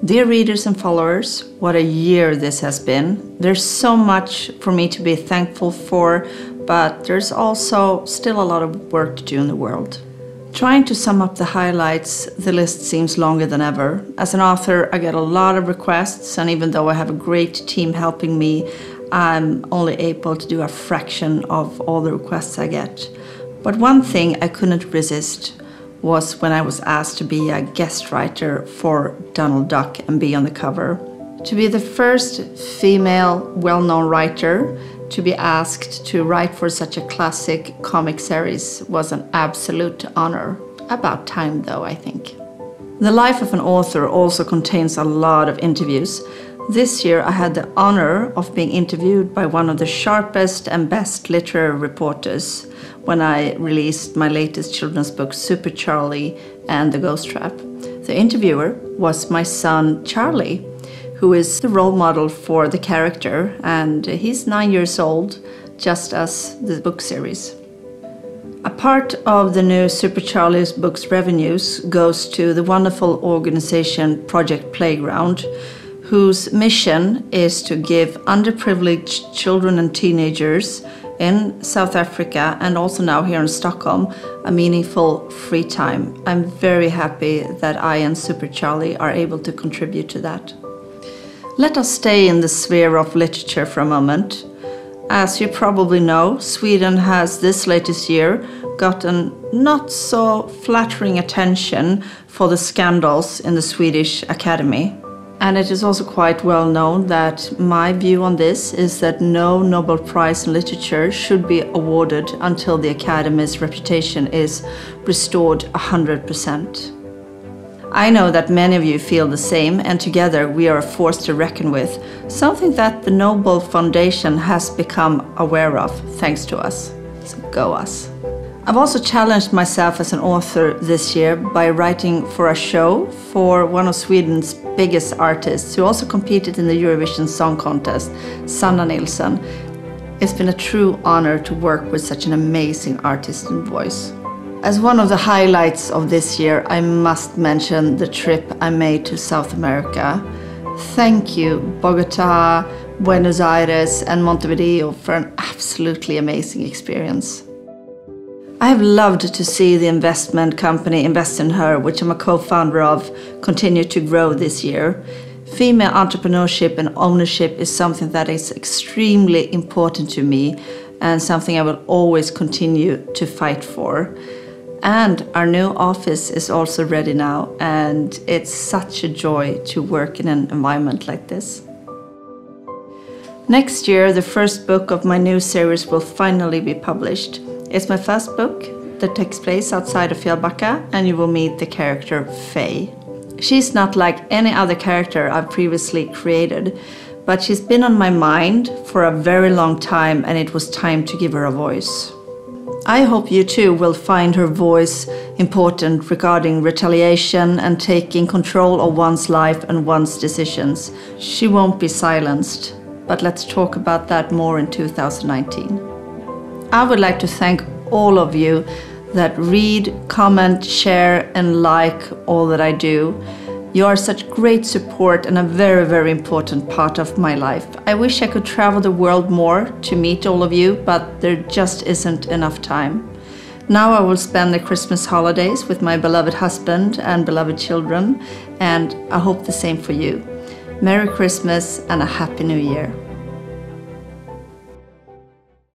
Dear readers and followers, what a year this has been. There's so much for me to be thankful for, but there's also still a lot of work to do in the world. Trying to sum up the highlights, the list seems longer than ever. As an author, I get a lot of requests, and even though I have a great team helping me, I'm only able to do a fraction of all the requests I get. But one thing I couldn't resist was when I was asked to be a guest writer for Donald Duck and be on the cover. To be the first female well-known writer to be asked to write for such a classic comic series was an absolute honor. About time though, I think. The life of an author also contains a lot of interviews. This year I had the honor of being interviewed by one of the sharpest and best literary reporters when I released my latest children's book, Super Charlie and the Ghost Trap. The interviewer was my son Charlie, who is the role model for the character, and he's 9 years old, just as the book series. A part of the new Super Charlie's book's revenues goes to the wonderful organization Project Playground, whose mission is to give underprivileged children and teenagers in South Africa and also now here in Stockholm a meaningful free time. I'm very happy that I and Super Charlie are able to contribute to that. Let us stay in the sphere of literature for a moment. As you probably know, Sweden has this latest year gotten not so flattering attention for the scandals in the Swedish Academy. And it is also quite well known that my view on this is that no Nobel Prize in Literature should be awarded until the Academy's reputation is restored 100%. I know that many of you feel the same, and together we are a force to reckon with, something that the Nobel Foundation has become aware of, thanks to us. So go us. I've also challenged myself as an author this year by writing for a show for one of Sweden's biggest artists who also competed in the Eurovision Song Contest, Sanna Nilsson. It's been a true honor to work with such an amazing artist and voice. As one of the highlights of this year, I must mention the trip I made to South America. Thank you, Bogota, Buenos Aires and Montevideo, for an absolutely amazing experience. I have loved to see the investment company Invest in Her, which I'm a co-founder of, continue to grow this year. Female entrepreneurship and ownership is something that is extremely important to me and something I will always continue to fight for. And our new office is also ready now, and it's such a joy to work in an environment like this. Next year, the first book of my new series will finally be published. It's my first book that takes place outside of Fjällbacka, and you will meet the character Faye. She's not like any other character I've previously created, but she's been on my mind for a very long time, and it was time to give her a voice. I hope you too will find her voice important regarding retaliation and taking control of one's life and one's decisions. She won't be silenced, but let's talk about that more in 2019. I would like to thank all of you that read, comment, share and like all that I do. You are such great support and a very, very important part of my life. I wish I could travel the world more to meet all of you, but there just isn't enough time. Now I will spend the Christmas holidays with my beloved husband and beloved children, and I hope the same for you. Merry Christmas and a Happy New Year.